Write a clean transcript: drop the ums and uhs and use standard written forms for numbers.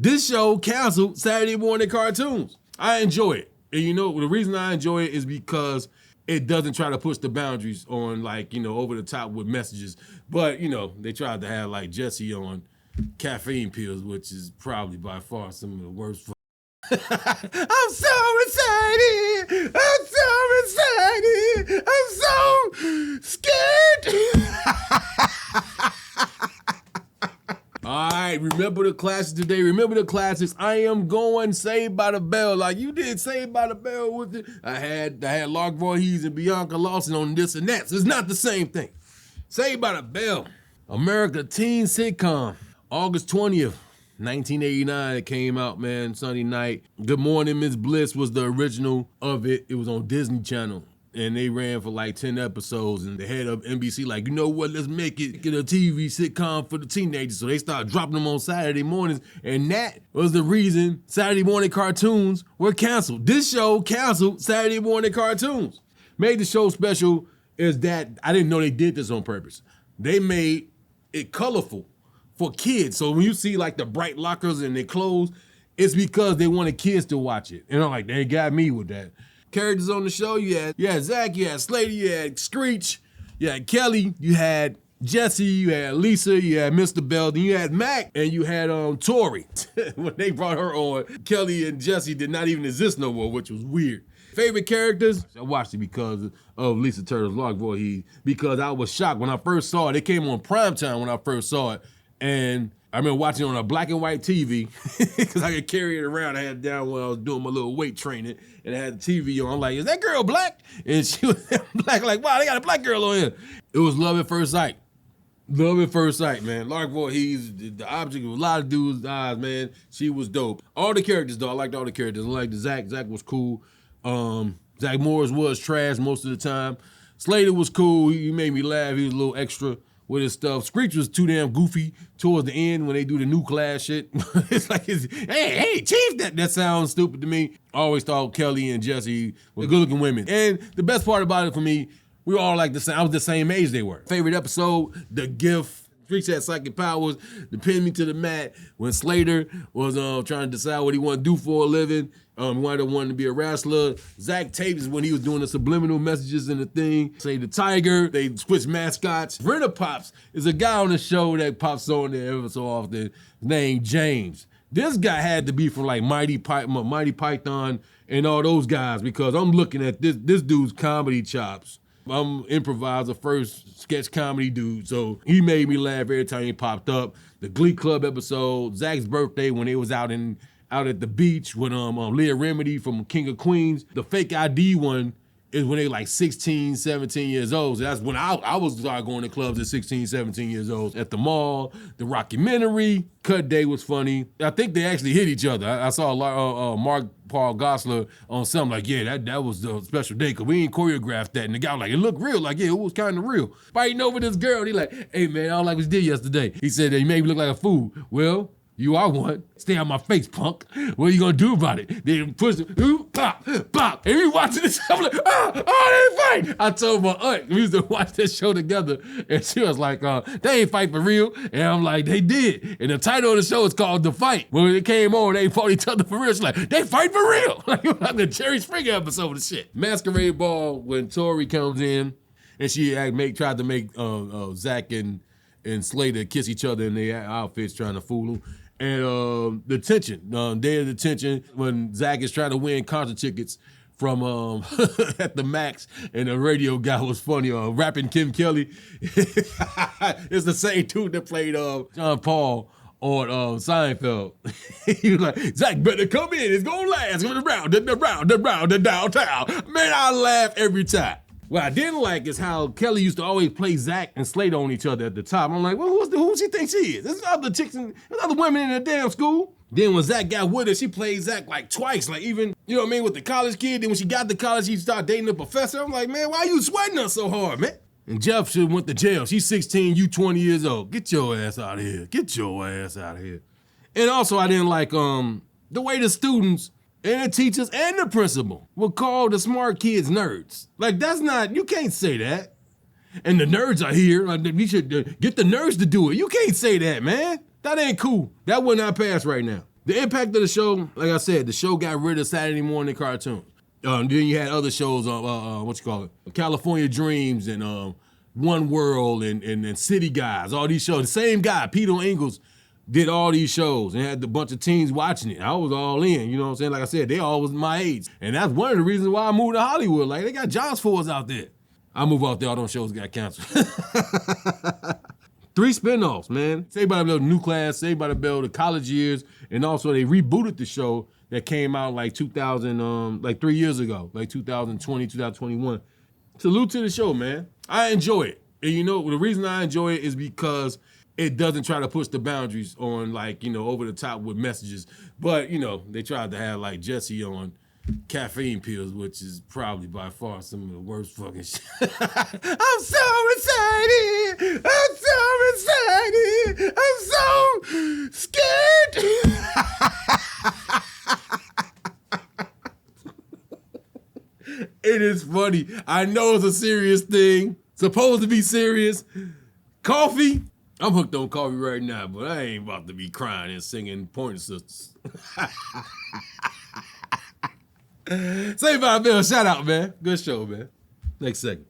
This show canceled Saturday morning cartoons. I enjoy it. And you know, the reason I enjoy it is because it doesn't try to push the boundaries on, like, you know, over the top with messages. But, you know, they tried to have like Jesse on caffeine pills, which is probably by far some of the worst. I'm so excited. I'm so excited. I'm so scared. All right, remember the classics today. Remember the classics. I am going Saved by the Bell. Like you did Saved by the Bell with it. I had Lark Voorhees and Bianca Lawson on This and That. So it's not the same thing. Saved by the Bell. America teen sitcom. August 20th, 1989, it came out, man, Sunday night. Good Morning, Miss Bliss was the original of it. It was on Disney Channel. And they ran for like 10 episodes, and the head of NBC like, you know what, let's make it get a TV sitcom for the teenagers. So they started dropping them on Saturday mornings, and that was the reason Saturday morning cartoons were canceled. This show canceled Saturday morning cartoons. Made the show special is that I didn't know they did this on purpose. They made it colorful for kids. So when you see like the bright lockers and their clothes, it's because they wanted kids to watch it. And I'm like, they got me with that. Characters on the show, you had Zach, you had Slater, you had Screech, you had Kelly, you had Jesse, you had Lisa, you had Mr. Bell, then you had Mac, and you had Tori. When they brought her on, Kelly and Jesse did not even exist no more, which was weird. Favorite characters? I watched it because of Lisa Turtle's Lark Voorhees, because I was shocked when I first saw it. It came on primetime when I first saw it, and I remember watching it on a black and white TV because I could carry it around. I had it down when I was doing my little weight training, and I had the TV on. I'm like, is that girl black? And she was black, like, wow, they got a black girl on here. It was love at first sight. Love at first sight, man. Lark Voorhees, the object of a lot of dudes' eyes, man. She was dope. All the characters, though, I liked all the characters. I liked Zach. Zach was cool. Zach Morris was trash most of the time. Slater was cool. He made me laugh. He was a little extra with his stuff. Screech was too damn goofy towards the end when they do the new class shit. It's like, hey, Chief, that sounds stupid to me. I always thought Kelly and Jesse were good-looking women. And the best part about it for me, we were all like the same. I was the same age they were. Favorite episode, The Gift. Screech had psychic powers, to pin me to the mat when Slater was trying to decide what he wanted to do for a living. He wanted to be a wrestler. Zach Tapes when he was doing the subliminal messages in the thing. Say the Tiger, they switched mascots. Rena Pops is a guy on the show that pops on there ever so often named James. This guy had to be from like Mighty Python and all those guys, because I'm looking at this dude's comedy chops. I'm improviser, first sketch comedy dude, so he made me laugh every time he popped up. The Glee Club episode, Zach's birthday when they was out at the beach with Leah Remedy from King of Queens. The fake ID one is when they like 16, 17 years old. So that's when I was going to clubs at 16, 17 years old. At the mall, the Rockumentary, Cut Day was funny. I think they actually hit each other. I saw Mark Paul Gosselaar on something like, yeah, that was the special day, because we ain't choreographed that. And the guy was like, it looked real. Like, yeah, it was kind of real. Fighting over this girl. He like, hey, man, I don't like what you did yesterday. He said that you made me look like a fool. Well, you are one. Stay out my face, punk. What are you gonna do about it? Then push it, pop, pop. And we watching this, I'm like, they ain't fight. I told my aunt, we used to watch this show together, and she was like, they ain't fight for real. And I'm like, they did. And the title of the show is called The Fight. When it came on, they fought each other for real. She's like, they fight for real. Like the Jerry Springer episode of shit. Masquerade Ball, when Tori comes in, and she tried to make Zach and Slater kiss each other in their outfits, trying to fool them. And the tension, day of the tension, when Zach is trying to win concert tickets from at the Max, and the radio guy was funny, rapping Kim Kelly. It's the same dude that played John Paul on Seinfeld. He was like, Zach better come in, it's gonna last, the downtown. Man, I laugh every time. What I didn't like is how Kelly used to always play Zach and Slater on each other at the top. I'm like, well, who she think she is? There's other women in the damn school. Then when Zach got with her, she played Zach like twice, like even, you know what I mean, with the college kid. Then when she got to college, she started dating the professor. I'm like, man, why you sweating her so hard, man? And Jeff should have went to jail. She's 16, you 20 years old. Get your ass out of here. Get your ass out of here. And also, I didn't like the way the students and the teachers and the principal would call the smart kids nerds. Like, that's not, you can't say that. And the nerds are here. Like, we should get the nerds to do it. You can't say that, man. That ain't cool. That would not pass right now. The impact of the show, like I said, the show got rid of Saturday morning cartoons. Then you had other shows, what you call it, California Dreams and One World and City Guys, all these shows. The same guy, Peter Ingalls, did all these shows and had a bunch of teens watching it. I was all in, you know what I'm saying? Like I said, they all was my age. And that's one of the reasons why I moved to Hollywood. Like, they got Johns Force out there. I moved out there, all those shows got canceled. 3 spinoffs, man. Saved by the Bell, New Class, Saved by the Bell, The College Years, and also they rebooted the show that came out like 3 years ago, like 2020, 2021. Salute to the show, man. I enjoy it. And you know, the reason I enjoy it is because it doesn't try to push the boundaries on, like, you know, over the top with messages. But, you know, they tried to have like Jesse on caffeine pills, which is probably by far some of the worst fucking shit. I'm so excited. I'm so excited. I'm so scared. It is funny. I know it's a serious thing. Supposed to be serious. Coffee. I'm hooked on coffee right now, but I ain't about to be crying and singing Pointer Sisters. Saved by the Bell, shout out, man. Good show, man. Next segment.